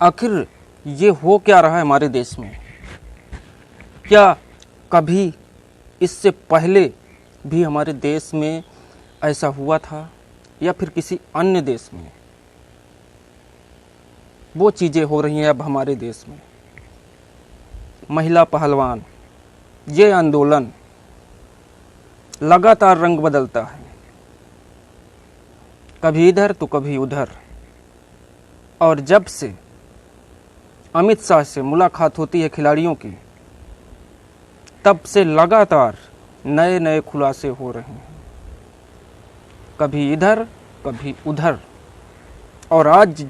आखिर ये हो क्या रहा है हमारे देश में? क्या कभी इससे पहले भी हमारे देश में ऐसा हुआ था या फिर किसी अन्य देश में? वो चीज़ें हो रही हैं अब हमारे देश में। महिला पहलवान, ये आंदोलन लगातार रंग बदलता है, कभी इधर तो कभी उधर। और जब से अमित शाह से मुलाकात होती है खिलाड़ियों की, तब से लगातार नए नए खुलासे हो रहे हैं, कभी इधर कभी उधर। और आज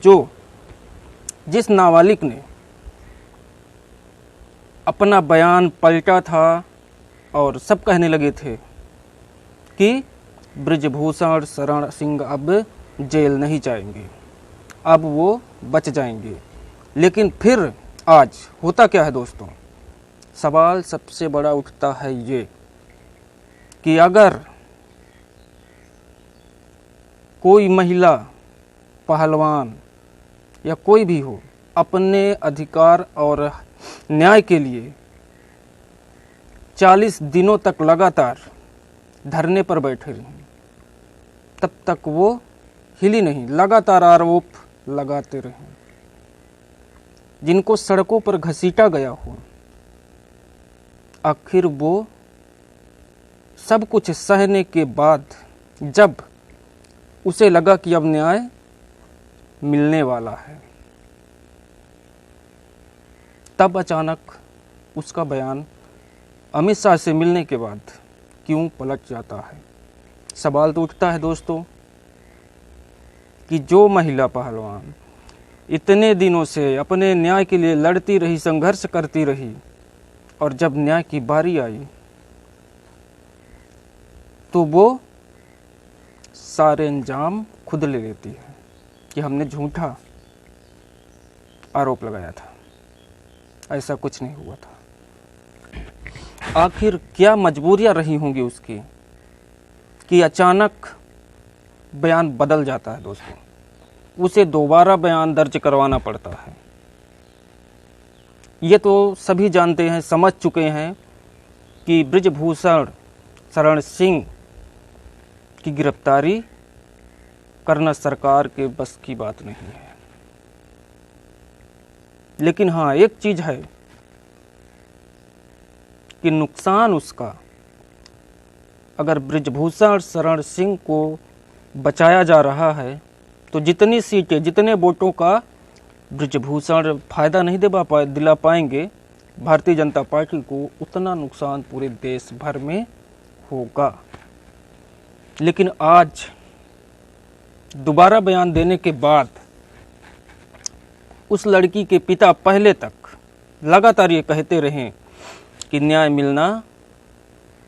जिस नाबालिग ने अपना बयान पलटा था और सब कहने लगे थे कि बृजभूषण शरण सिंह अब जेल नहीं जाएंगे, अब वो बच जाएंगे। लेकिन फिर आज होता क्या है दोस्तों? सवाल सबसे बड़ा उठता है ये कि अगर कोई महिला पहलवान या कोई भी हो अपने अधिकार और न्याय के लिए 40 दिनों तक लगातार धरने पर बैठे रही, तब तक वो हिली नहीं, लगातार आरोप लगाते रहे। जिनको सड़कों पर घसीटा गया हो, आखिर वो सब कुछ सहने के बाद जब उसे लगा कि अब न्याय मिलने वाला है, तब अचानक उसका बयान अमित शाह से मिलने के बाद क्यों पलट जाता है? सवाल तो उठता है दोस्तों कि जो महिला पहलवान इतने दिनों से अपने न्याय के लिए लड़ती रही, संघर्ष करती रही, और जब न्याय की बारी आई तो वो सारे अंजाम खुद ले लेती है कि हमने झूठा आरोप लगाया था, ऐसा कुछ नहीं हुआ था। आखिर क्या मजबूरियां रही होंगी उसकी कि अचानक बयान बदल जाता है दोस्तों, उसे दोबारा बयान दर्ज करवाना पड़ता है। ये तो सभी जानते हैं, समझ चुके हैं कि बृजभूषण शरण सिंह की गिरफ्तारी करना सरकार के बस की बात नहीं है। लेकिन हाँ, एक चीज है कि नुकसान उसका, अगर बृजभूषण शरण सिंह को बचाया जा रहा है तो जितनी सीटें, जितने वोटों का बृजभूषण फायदा नहीं दिला पाएंगे भारतीय जनता पार्टी को, उतना नुकसान पूरे देश भर में होगा। लेकिन आज दोबारा बयान देने के बाद उस लड़की के पिता पहले तक लगातार ये कहते रहे कि न्याय मिलना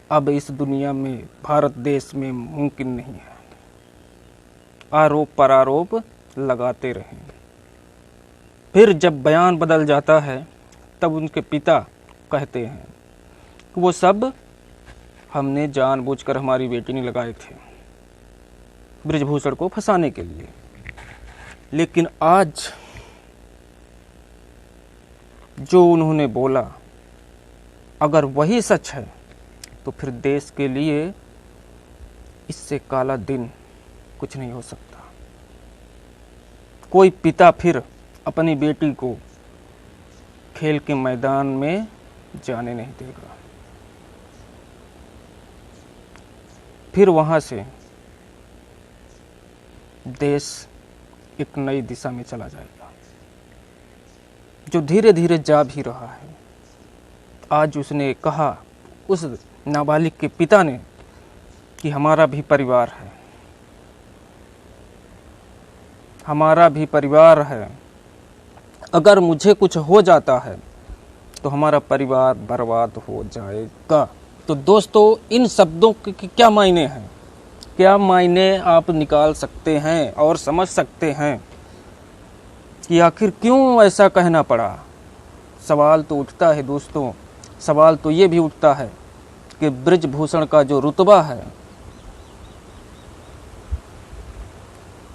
अब इस दुनिया में, भारत देश में मुमकिन नहीं है। आरोप पर आरोप लगाते रहे। फिर जब बयान बदल जाता है तब उनके पिता कहते हैं कि वो सब हमने जानबूझकर हमारी बेटी ने लगाए थे बृजभूषण को फंसाने के लिए। लेकिन आज जो उन्होंने बोला, अगर वही सच है तो फिर देश के लिए इससे काला दिन कुछ नहीं हो सकता। कोई पिता फिर अपनी बेटी को खेल के मैदान में जाने नहीं देगा। फिर वहां से देश एक नई दिशा में चला जाएगा, जो धीरे धीरे जा भी रहा है। आज उसने कहा, उस नाबालिग के पिता ने, कि हमारा भी परिवार है, हमारा भी परिवार है, अगर मुझे कुछ हो जाता है तो हमारा परिवार बर्बाद हो जाएगा। तो दोस्तों, इन शब्दों के क्या मायने हैं, क्या मायने आप निकाल सकते हैं और समझ सकते हैं कि आखिर क्यों ऐसा कहना पड़ा? सवाल तो उठता है दोस्तों। सवाल तो ये भी उठता है कि बृजभूषण का जो रुतबा है,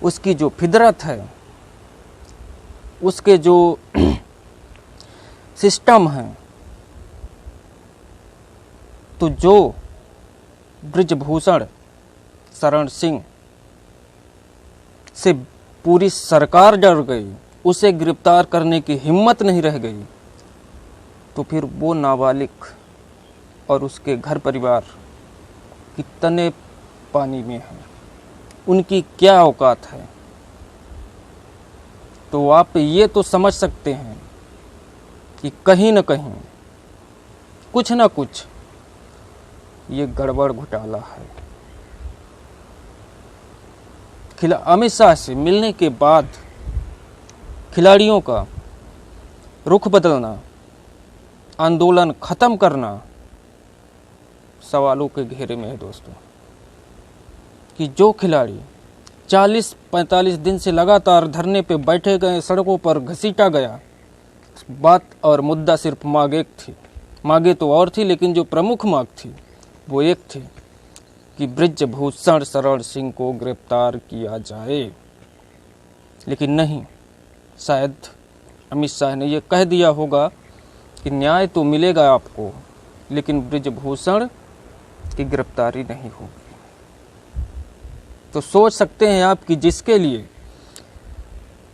उसकी जो फितरत है, उसके जो सिस्टम हैं, तो जो बृजभूषण शरण सिंह से पूरी सरकार डर गई, उसे गिरफ्तार करने की हिम्मत नहीं रह गई, तो फिर वो नाबालिग और उसके घर परिवार कितने पानी में हैं, उनकी क्या औकात है। तो आप ये तो समझ सकते हैं कि कहीं न कहीं कुछ न कुछ ये गड़बड़ घोटाला है। अमित शाह से मिलने के बाद खिलाड़ियों का रुख बदलना, आंदोलन खत्म करना सवालों के घेरे में है दोस्तों। कि जो खिलाड़ी 40-45 दिन से लगातार धरने पे बैठे गए, सड़कों पर घसीटा गया, बात और मुद्दा सिर्फ मांग एक थी। मांगे तो और थी, लेकिन जो प्रमुख मांग थी वो एक थी कि बृजभूषण शरण सिंह को गिरफ्तार किया जाए। लेकिन नहीं, शायद अमित शाह ने ये कह दिया होगा कि न्याय तो मिलेगा आपको, लेकिन बृजभूषण की गिरफ्तारी नहीं होगी। तो सोच सकते हैं आप कि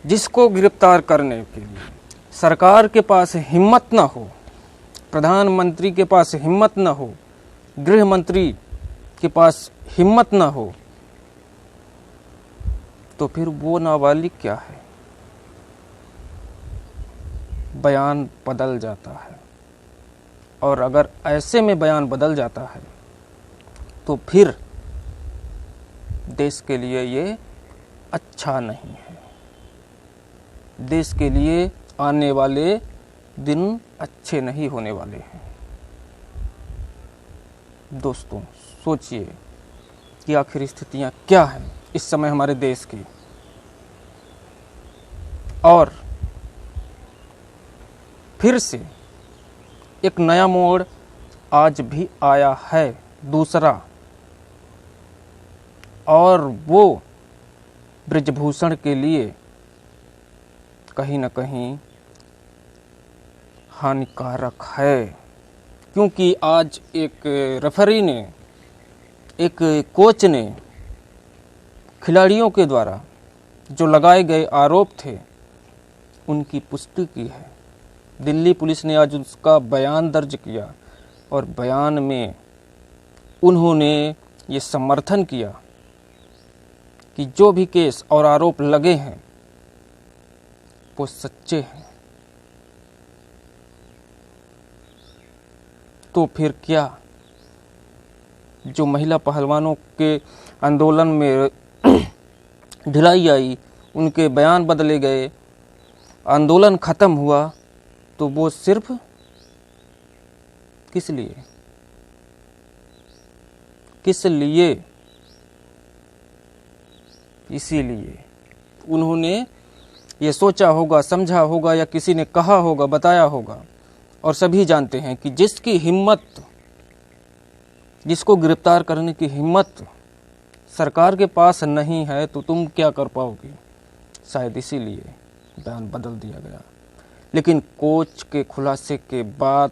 जिसको गिरफ्तार करने के लिए सरकार के पास हिम्मत ना हो, प्रधानमंत्री के पास हिम्मत ना हो, गृह मंत्री के पास हिम्मत ना हो, तो फिर वो नाबालिग क्या है। बयान बदल जाता है, और अगर ऐसे में बयान बदल जाता है तो फिर देश के लिए ये अच्छा नहीं है। देश के लिए आने वाले दिन अच्छे नहीं होने वाले हैं। दोस्तों सोचिए कि आखिर स्थितियां क्या हैं इस समय हमारे देश की। और फिर से एक नया मोड़ आज भी आया है, दूसरा, और वो बृजभूषण के लिए कहीं न कहीं हानिकारक है। क्योंकि आज एक रेफरी ने, एक कोच ने खिलाड़ियों के द्वारा जो लगाए गए आरोप थे उनकी पुष्टि की है। दिल्ली पुलिस ने आज उसका बयान दर्ज किया, और बयान में उन्होंने ये समर्थन किया कि जो भी केस और आरोप लगे हैं वो सच्चे हैं। तो फिर क्या, जो महिला पहलवानों के आंदोलन में ढिलाई आई, उनके बयान बदले गए, आंदोलन खत्म हुआ, तो वो सिर्फ किस लिए? इसीलिए उन्होंने ये सोचा होगा, समझा होगा, या किसी ने कहा होगा, बताया होगा। और सभी जानते हैं कि जिसकी हिम्मत, जिसको गिरफ्तार करने की हिम्मत सरकार के पास नहीं है, तो तुम क्या कर पाओगे। शायद इसीलिए बयान बदल दिया गया। लेकिन कोच के खुलासे के बाद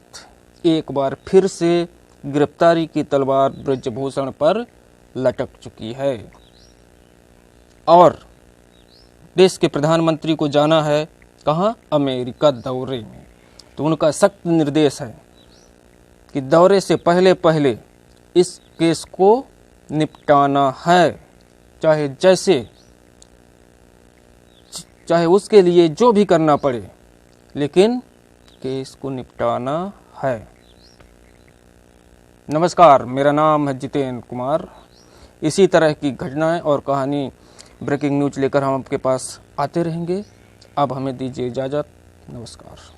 एक बार फिर से गिरफ्तारी की तलवार बृजभूषण पर लटक चुकी है, और देश के प्रधानमंत्री को जाना है कहाँ? अमेरिका दौरे में। तो उनका सख्त निर्देश है कि दौरे से पहले पहले इस केस को निपटाना है, चाहे उसके लिए जो भी करना पड़े, लेकिन केस को निपटाना है। नमस्कार, मेरा नाम है जितेंद्र कुमार। इसी तरह की घटनाएं और कहानी, ब्रेकिंग न्यूज लेकर हम आपके पास आते रहेंगे। अब हमें दीजिए इजाज़त। नमस्कार।